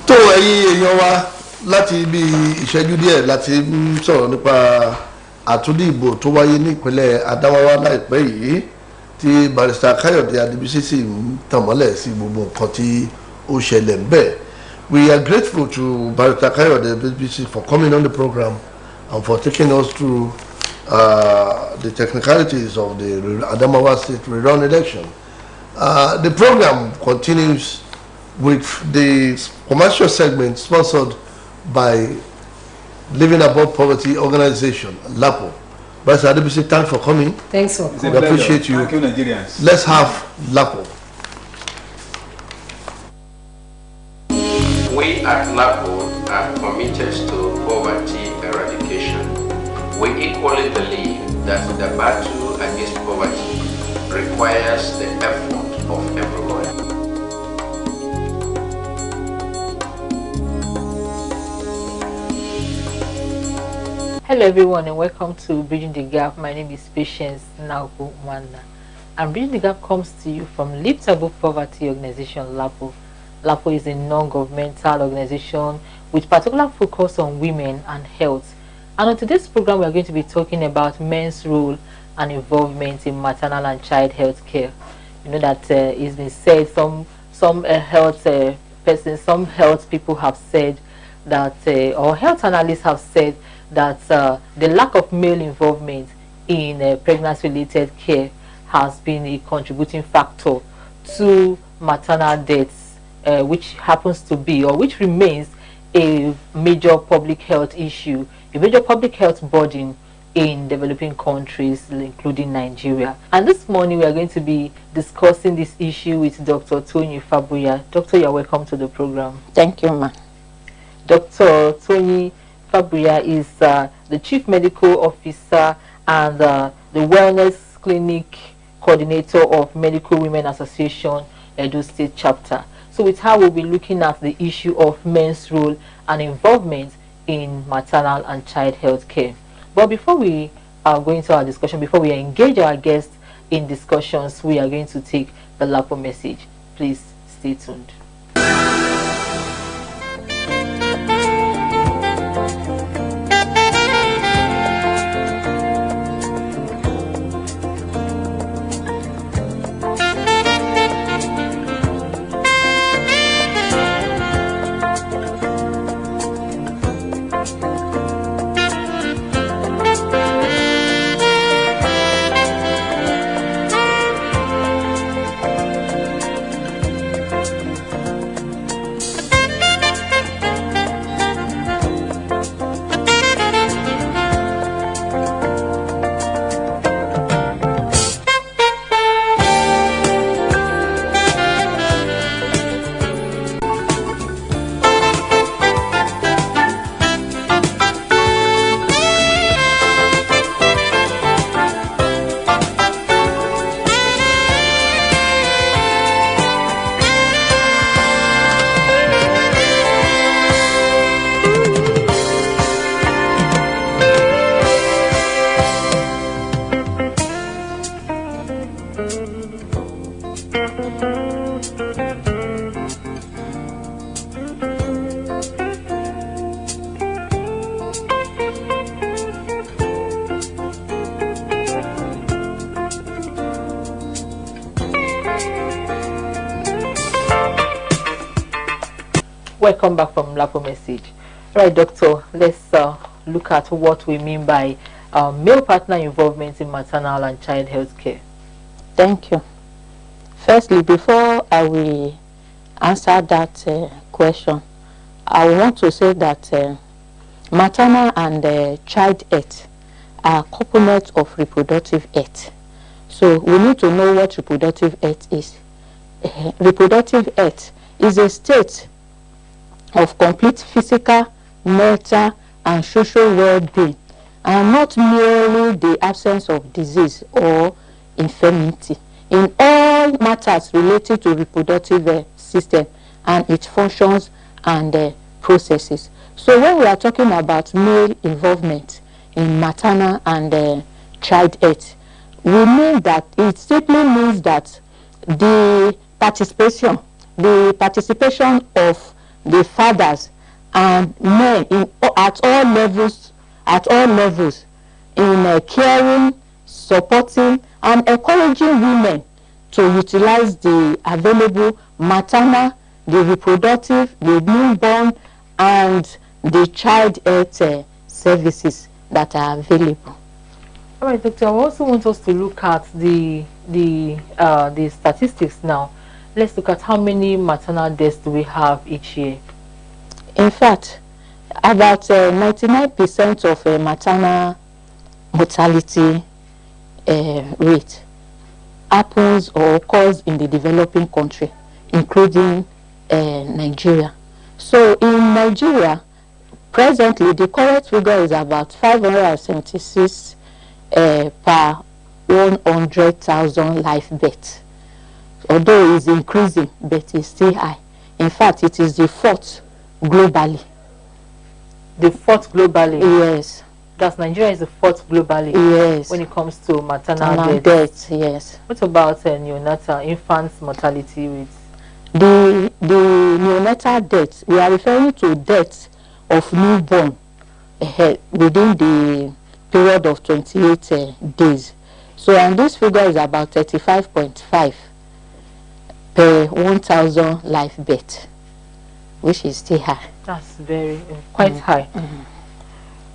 Speaker 6: tó ẹ̀yin èèyàn wa láti ibi ìṣẹ́jú díẹ̀ láti ń sọ̀rọ̀ nípa àtúndì ìbò tó wáyé ní ìpínlẹ̀ Adamawa láìpẹ́ yìí tí barrister Káyọ̀dé Adébísí sì ń tàn mọ́lẹ̀ sí gbogbo nǹkan tí ó ṣẹlẹ̀ ń bẹ̀. We are grateful to Barrister Kayode BBC for coming on the program and for taking us through the technicalities of the Adamawa State rerun election. The program continues with the commercial segment sponsored by Living Above Poverty Organization, LAPO. Barrister Adébísí, thanks for coming.
Speaker 8: Thanks for coming.
Speaker 6: We appreciate you.
Speaker 7: Thank you, Nigerians.
Speaker 6: Let's have LAPO.
Speaker 9: We at LAPO are committed to poverty eradication. We equally believe that the battle against poverty requires the effort of everyone.
Speaker 10: Hello everyone and welcome to Bridging the Gap. My name is Patience Nauku Wanda. And Bridging the Gap comes to you from Lift Above Poverty Organization, LAPO. LAPO is a non-governmental organization with particular focus on women and health. And on today's program, we are going to be talking about men's role and involvement in maternal and child health care. You know that it's been said, some health persons, some health people have said that, or health analysts have said that the lack of male involvement in pregnancy-related care has been a contributing factor to maternal deaths. Which happens to be, or which remains, a major public health issue, a major public health burden in developing countries, including Nigeria. And this morning we are going to be discussing this issue with Dr. Tony Fabuya. Doctor, you are welcome to the program.
Speaker 11: Thank you, ma'am.
Speaker 10: Dr. Tony Fabuya is the Chief Medical Officer and the Wellness Clinic Coordinator of Medical Women Association, Edo State Chapter. So with her, we'll be looking at the issue of men's role and involvement in maternal and child health care. But before we go into our discussion, before we engage our guests in discussions, we are going to take the LAPO message. Please stay tuned. Welcome back from LAPO message. Right, doctor, let's look at what we mean by male partner involvement in maternal and child health care.
Speaker 11: Thank you. Firstly, before I will answer that question, I want to say that maternal and child health are components of reproductive health. So we need to know what reproductive health is. Reproductive health is a state of complete physical, mental, and social well-being, and not merely the absence of disease or infirmity in all matters related to reproductive system and its functions and processes. So when we are talking about male involvement in maternal and child health, we mean that it simply means that the participation of the fathers and men at all levels in caring, supporting, and encouraging women to utilize the available maternal, the reproductive, the newborn, and the child health services that are available.
Speaker 10: All right, Doctor. I also want us to look at the statistics now. Let's look at how many maternal deaths do we have each year.
Speaker 11: In fact, about 99% of maternal mortality rate happens or occurs in the developing country, including Nigeria. So in Nigeria, presently the current figure is about 576 per 100,000 life births. Although it's increasing, but it's still high. In fact, it is the fourth globally.
Speaker 10: The fourth globally?
Speaker 11: Yes.
Speaker 10: That's Nigeria is the fourth globally?
Speaker 11: Yes.
Speaker 10: When it comes to maternal
Speaker 11: deaths, yes.
Speaker 10: What about neonatal infant mortality rates?
Speaker 11: The neonatal deaths, we are referring to deaths of newborn within the period of 28 days. So, and this figure is about 35.5 per 1,000 life birth, which is still high.
Speaker 10: That's very quite high.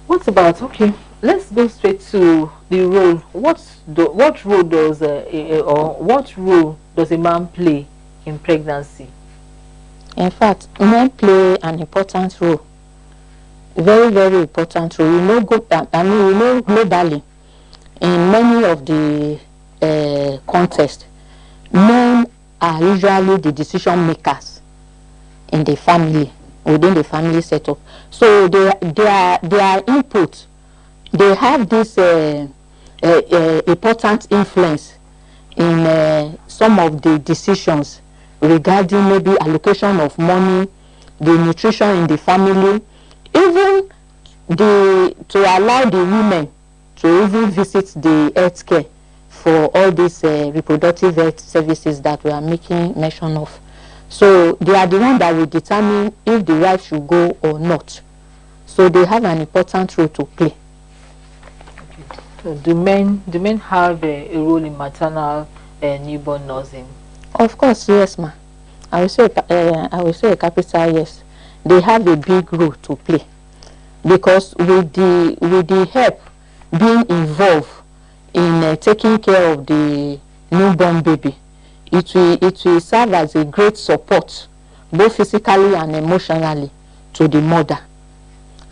Speaker 10: What about, okay, let's go straight to the role. What role does a man play in pregnancy?
Speaker 11: In fact, men play an important role, very, very important role. We know globally, in many of the contexts, men are usually the decision makers in the family, within the family setup. So their input, they have this important influence in some of the decisions regarding maybe allocation of money, the nutrition in the family, even to allow the women to even visit the healthcare for all these reproductive health services that we are making mention of. So they are the ones that will determine if the wife should go or not. So they have an important role to play.
Speaker 10: So do men have a role in maternal newborn nursing?
Speaker 11: Of course, yes, ma. I will say a capital yes. They have a big role to play, because with the help being involved in taking care of the newborn baby, it will serve as a great support, both physically and emotionally, to the mother,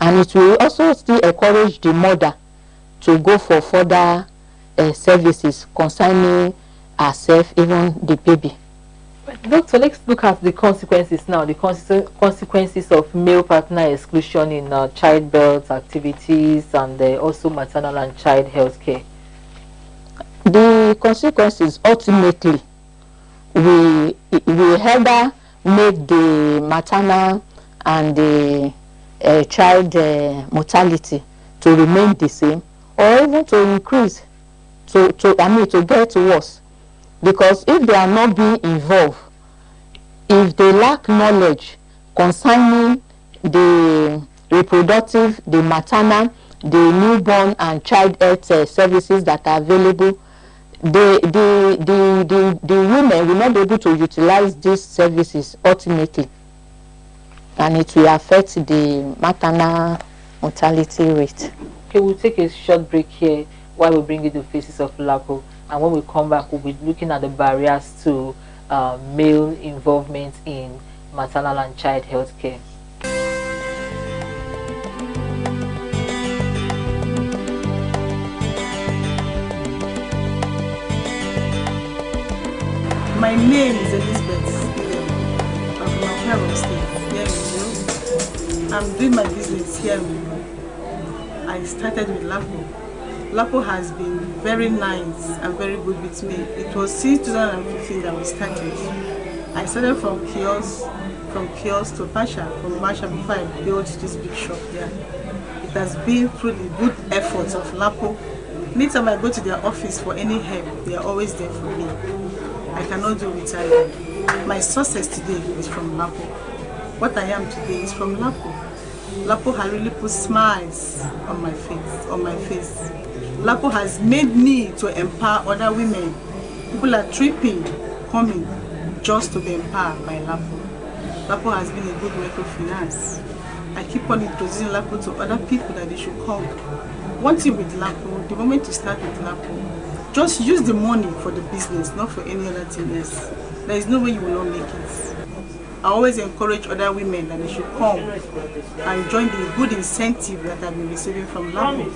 Speaker 11: and it will also still encourage the mother to go for further services concerning herself, even the baby.
Speaker 10: Doctor, let's look at the consequences now. The consequences of male partner exclusion in childbirth activities and also maternal and child health care.
Speaker 11: The consequences ultimately will either make the maternal and the child mortality to remain the same, or even to increase, to get worse. Because if they are not being involved, if they lack knowledge concerning the reproductive, the maternal, the newborn and child health services that are available, the women will not be able to utilize these services ultimately, and it will affect the maternal mortality rate.
Speaker 10: Okay, we'll take a short break here while we bring you the faces of LAPO. And when we come back, we'll be looking at the barriers to male involvement in maternal and child health care.
Speaker 12: My name is Elizabeth. I'm from Ohio State. I'm doing my business here. I started with Lapo. Lapo has been very nice and very good with me. It was since 2015 that we started. I started from kiosk to Basha, from Basha before I built this big shop here. It has been through the good efforts of Lapo. Anytime I go to their office for any help, they are always there for me. I cannot do without them. My success today is from Lapo. What I am today is from Lapo. Lapo has really put smiles on my face. Lapo has made me to empower other women. People are tripping, coming just to be empowered by Lapo. Lapo has been a good microfinance. I keep on introducing Lapo to other people that they should come. One thing with Lapo, the moment you start with Lapo, just use the money for the business, not for any other thing else. There is no way you will not make it. I always encourage other women that they should come and join the good incentive that I've been receiving from Lapo.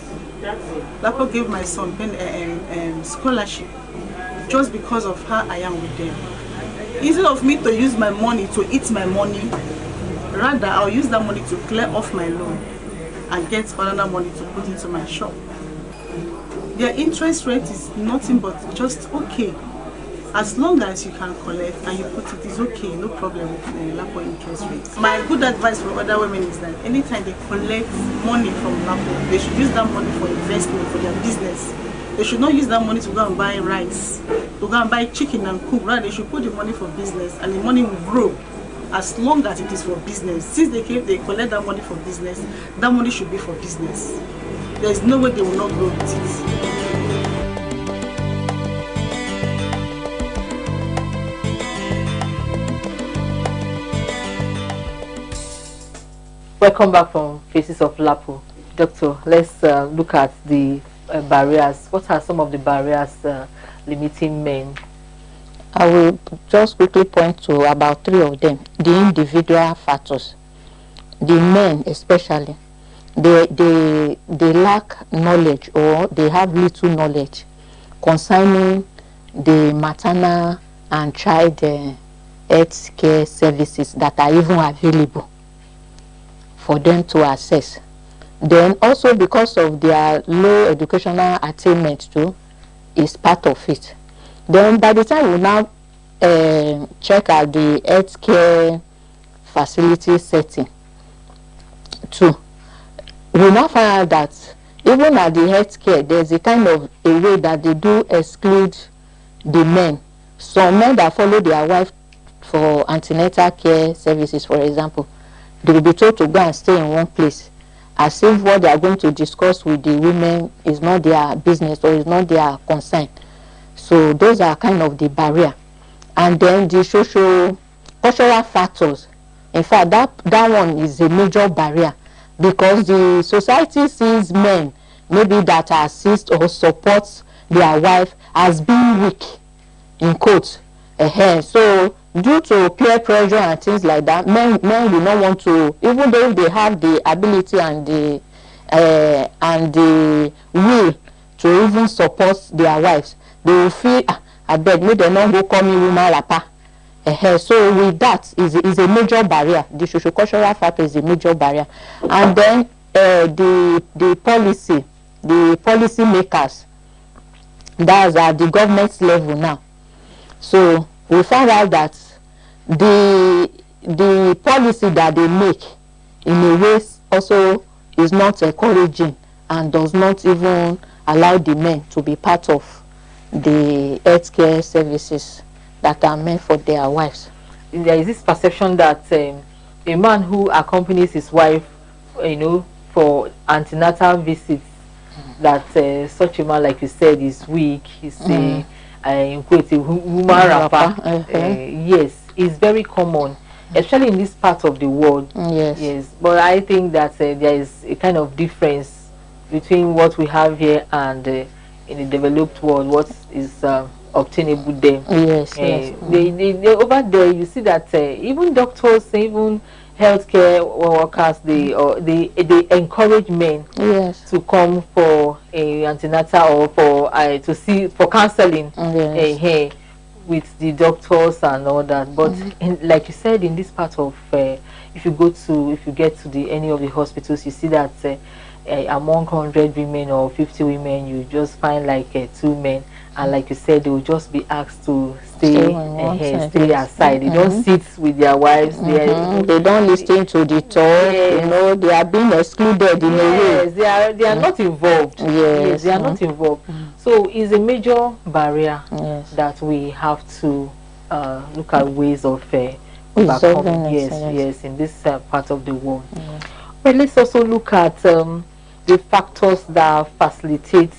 Speaker 12: Lapo gave my son scholarship just because of how I am with them. Instead of me to use my money to eat my money, rather I'll use that money to clear off my loan and get another money to put into my shop. Their interest rate is nothing but just okay. As long as you can collect and you put it, is okay, no problem with Lapo interest rates. My good advice for other women is that anytime they collect money from Lapo, they should use that money for investment, for their business. They should not use that money to go and buy rice, to go and buy chicken and cook. Rather, they should put the money for business and the money will grow as long as it is for business. Since they collect that money for business, that money should be for business. There is no way they will not grow with it.
Speaker 10: Welcome back from Faces of Lapo. Doctor, let's look at the barriers. What are some of the barriers limiting men?
Speaker 11: I will just quickly point to about 3 of them. The individual factors. The men especially, they lack knowledge, or they have little knowledge concerning the maternal and child health care services that are even available for them to access. Then also because of their low educational attainment too is part of it. Then by the time we now check out the healthcare facility setting too, we now find out that even at the healthcare there's a kind of a way that they do exclude the men. Some men that follow their wife for antenatal care services, for example, they will be told to go and stay in one place, as if what they are going to discuss with the women is not their business or is not their concern. So those are kind of the barrier. And then the social-cultural factors. In fact, that one is a major barrier, because the society sees men maybe that assist or support their wife as being weak, in quotes. So due to peer pressure and things like that, men will not want to, even though they have the ability and the will to even support their wives, they will feel, I beg me, they not go call me woman rapa. So with that is a major barrier. The socio-cultural factor is a major barrier. And then the policy makers, that's at the government level now. So we found out that the policy that they make in a way also is not encouraging and does not even allow the men to be part of the healthcare services that are meant for their wives.
Speaker 10: There is this perception that a man who accompanies his wife, for antenatal visits, that such a man, like you said, is weak. He's a woman rapper. Yes, it's very common, especially in this part of the world. Yes. But I think that there is a kind of difference between what we have here and in the developed world, what is obtainable there.
Speaker 11: Yes.
Speaker 10: They over there, you see that even doctors, even healthcare workers, they encourage men to come for a antenatal or for counseling with the doctors and all that. But like you said, in this part of if you get to any of the hospitals, you see that among 100 women or 50 women, you just find like 2 men, and like you said, they will just be asked to stay aside. They don't sit with their wives. They
Speaker 11: don't listen to the talk. You know, they are being excluded in a way.
Speaker 10: They are not involved. Yes, they are not involved. So it's a major barrier that we have to look at ways of overcoming. Yes, in this part of the world. But let's also look at the factors that facilitate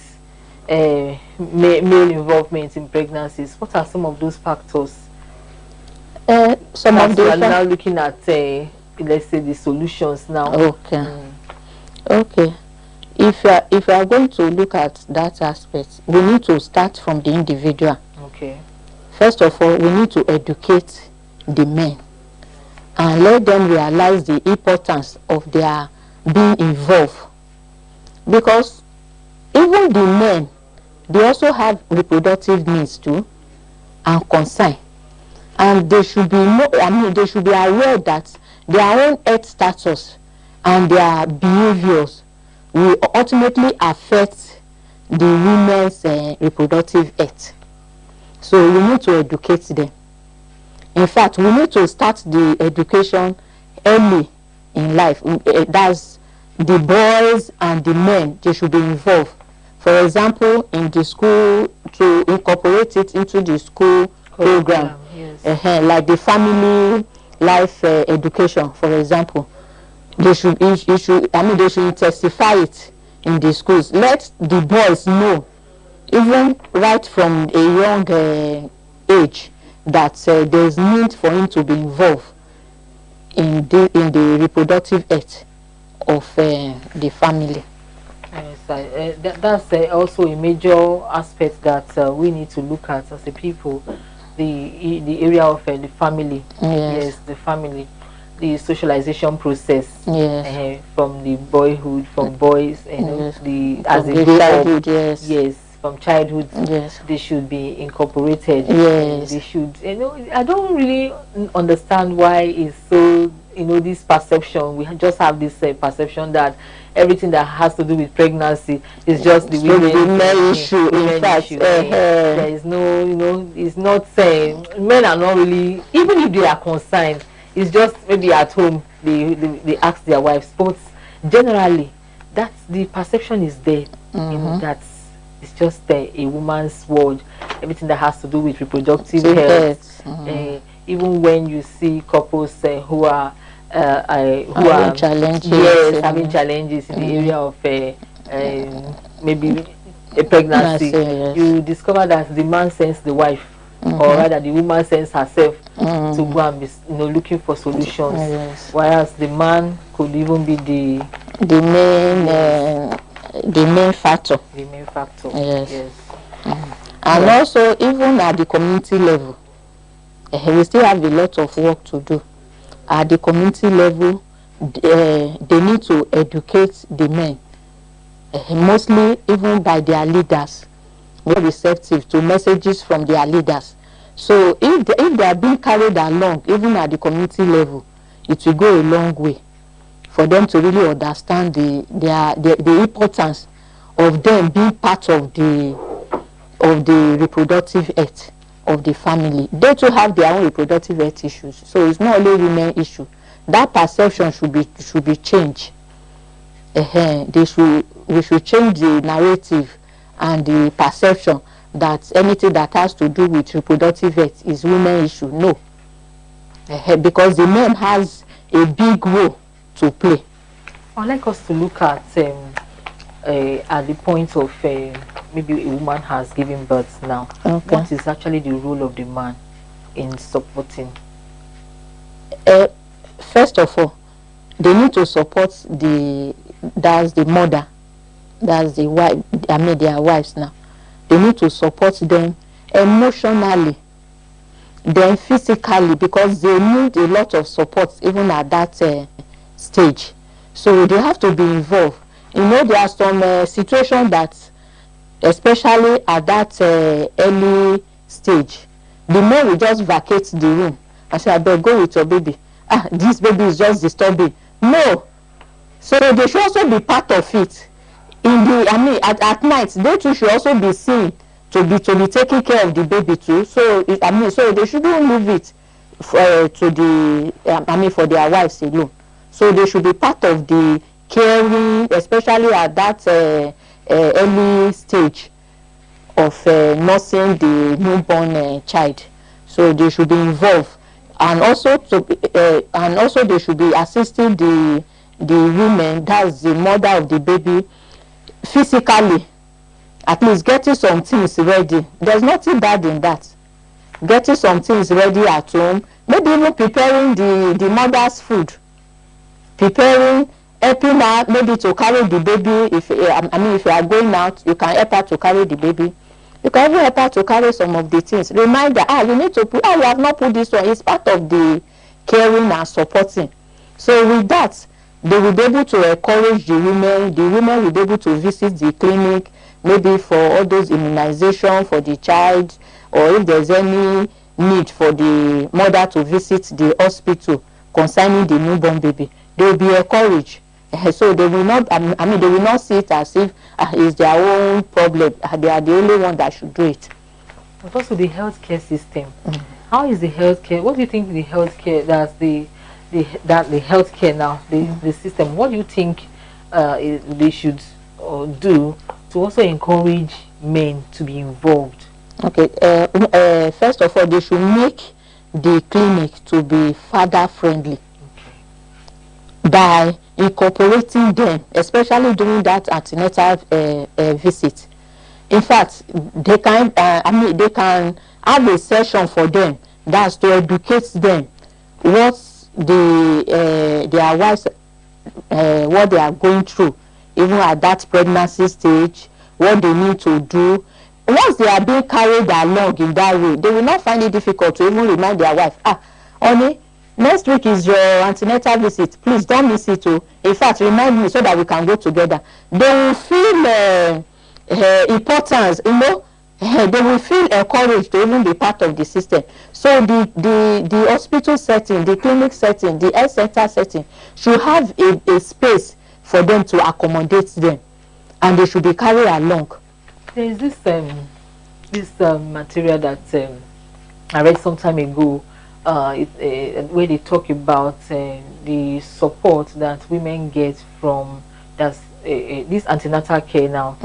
Speaker 10: male involvement in pregnancies. What are some of those factors?
Speaker 11: Some of
Speaker 10: them are now looking at, let's say, the solutions now.
Speaker 11: Okay. If you are going to look at that aspect, we need to start from the individual.
Speaker 10: Okay.
Speaker 11: First of all, we need to educate the men and let them realize the importance of their being involved, because even the men, they also have reproductive needs too and concern, and they should be they should be aware that their own health status and their behaviors will ultimately affect the women's reproductive health. So we need to educate them. In fact, we need to start the education early in life. That's the boys and the men, they should be involved. For example, in the school, to incorporate it into the school program. Like the family life education, for example. They should intensify it in the schools. Let the boys know, even right from a young age, that there is need for him to be involved in the reproductive health of the family.
Speaker 10: Yes, that's also a major aspect that we need to look at as a people. The area of the family. Yes, the family. The socialization process, from the boyhood, from boys, as they grow up, yes, from childhood, they should be incorporated. They should, I don't really understand why it's so, this perception. We just have this perception that everything that has to do with pregnancy is just the women issue. In fact, there is no, it's not saying men are not really, even if they are concerned. It's just maybe at home they ask their wives, but generally that's the perception is there. That it's just a woman's world. Everything that has to do with reproductive health. Even when you see couples who are having challenges in the area of maybe a pregnancy, you discover that the man sends the wife, or rather the woman sends herself to go and be looking for solutions, whereas the man could even be the
Speaker 11: main factor.
Speaker 10: Yes.
Speaker 11: And also, even at the community level, we still have a lot of work to do. At the community level, they need to educate the men, mostly even by their leaders, more receptive to messages from their leaders. So if they are being carried along, even at the community level, it will go a long way for them to really understand the importance of them being part of the reproductive health of the family. They too have their own reproductive health issues, so it's not only women issue. That perception should be changed. We should change the narrative and the perception that anything that has to do with reproductive health is women issue. No, because the men has a big role to play.
Speaker 10: I'd like us to look at the point of maybe a woman has given birth now. What is actually the role of the man in supporting?
Speaker 11: First of all, they need to support the mother, that's the wife. Their wives now. They need to support them emotionally, then physically, because they need a lot of support even at that stage. So they have to be involved. There are some situations that, especially at that early stage, the man will just vacate the room and say, I better go with your baby. this baby is just disturbing. No. So they should also be part of it. In the, at night, they too should also be seen to be taking care of the baby too. So so they shouldn't leave it for for their wives alone. So they should be part of the caring, especially at that early stage of nursing the newborn child. So they should be involved, and also they should be assisting the women, that's the mother of the baby, physically, at least getting some things ready. There's nothing bad in that. Getting some things ready at home, maybe even preparing the mother's food, helping her maybe to carry the baby. If if you are going out, you can help her to carry the baby. You can even help her to carry some of the things. Remind her, you need to put, you have not put this one. It's part of the caring and supporting. So with that, they will be able to encourage the women. The women will be able to visit the clinic, maybe for all those immunization for the child, or if there's any need for the mother to visit the hospital concerning the newborn baby, they will be encouraged. So they will not, they will not see it as if it's their own problem. They are the only one that should do it.
Speaker 10: But also the healthcare system. How is the healthcare? What do you think the healthcare, that's the healthcare now, the system? What do you think they should do to also encourage men to be involved?
Speaker 11: Okay. First of all, they should make the clinic to be father friendly by incorporating them, especially during that antenatal visit. In fact, they can they can have a session for them, that's to educate them what their wives what they are going through, even at that pregnancy stage, what they need to do. Once they are being carried along in that way, they will not find it difficult to even remind their wife, honey, next week is your antenatal visit. Please don't miss it. In fact, remind me so that we can go together. They will feel importance, they will feel encouraged to even be part of the system. So the hospital setting, the clinic setting, the health center setting should have a space for them to accommodate them, and they should be carried along.
Speaker 10: There is this material that I read some time ago, where they talk about the support that women get from this antenatal care now,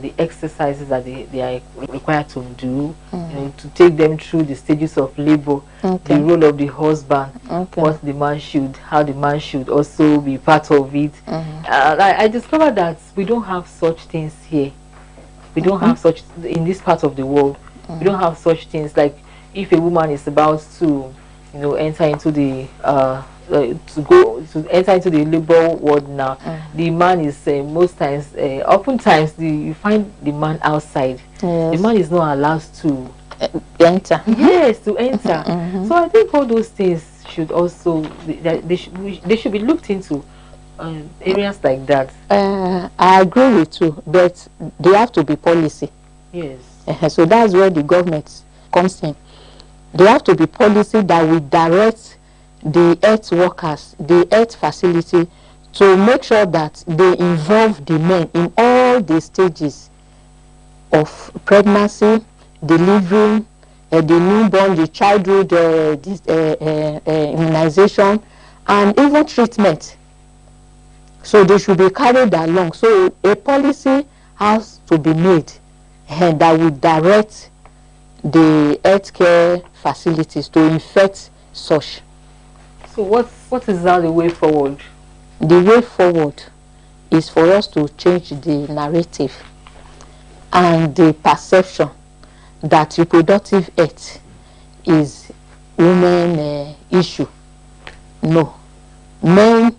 Speaker 10: the exercises that they are required to do, to take them through the stages of labor, the role of the husband, what the man should, how the man should also be part of it. I discovered that we don't have such things here. We don't have such in this part of the world. We don't have such things. Like if a woman is about to, enter into the enter into the labor ward now, the man is most times, oftentimes you find the man outside. The man is not allowed to
Speaker 11: enter.
Speaker 10: Yes, to enter. So I think all those things should also they should be looked into. Areas like that.
Speaker 11: I agree with you, but they have to be policy.
Speaker 10: Yes.
Speaker 11: So that's where the government comes in. They have to be policy that will direct the health workers, the health facility, to make sure that they involve the men in all the stages of pregnancy, delivery, the newborn, the childhood immunization, and even treatment. So they should be carried along. So a policy has to be made that will direct the healthcare facilities to effect such.
Speaker 10: So what is now the way forward?
Speaker 11: The way forward is for us to change the narrative and the perception that reproductive health is women issue. No, men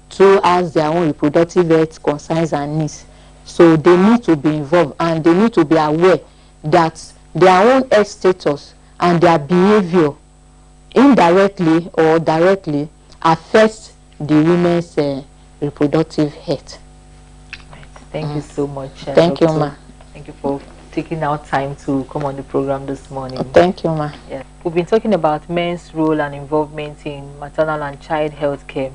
Speaker 11: too has their own reproductive health concerns and needs. So they need to be involved, and they need to be aware that their own health status and their behavior indirectly or directly affects the women's reproductive health.
Speaker 10: Right. Thank you so much.
Speaker 11: Thank you, ma.
Speaker 10: Thank you for taking taking out time to come on the program this morning.
Speaker 11: Thank you, ma.
Speaker 10: Yeah. We've been talking about men's role and involvement in maternal and child health care,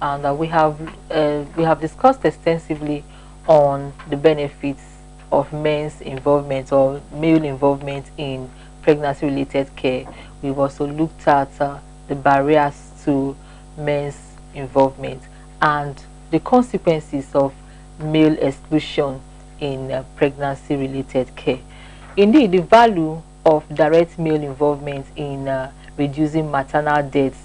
Speaker 10: and we have discussed extensively on the benefits of men's involvement or male involvement in pregnancy-related care. We've also looked at the barriers to men's involvement and the consequences of male exclusion in pregnancy-related care. Indeed, the value of direct male involvement in reducing maternal deaths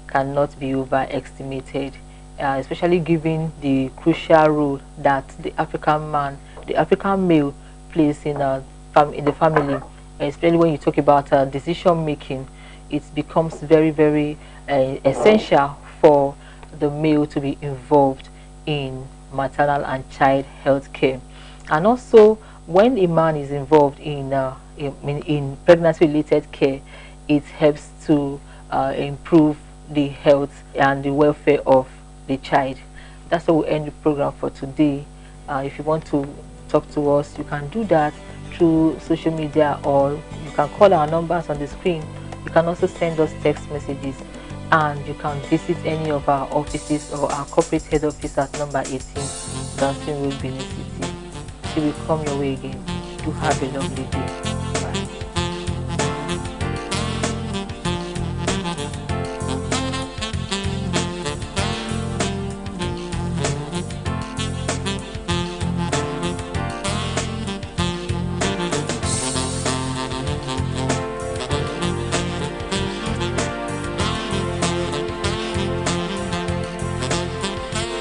Speaker 10: cannot be overestimated, especially given the crucial role that the African male plays in the family. Especially when you talk about decision making, it becomes very, very essential for the male to be involved in maternal and child health care. And also, when a man is involved in pregnancy-related care, it helps to improve the health and the welfare of the child. That's how we end the program for today. If you want to talk to us, you can do that through social media, or you can call our numbers on the screen. You can also send us text messages, and you can visit any of our offices or our corporate head office at number 18 Dancing Road, Benin City. Till we come your way again, do have a lovely day.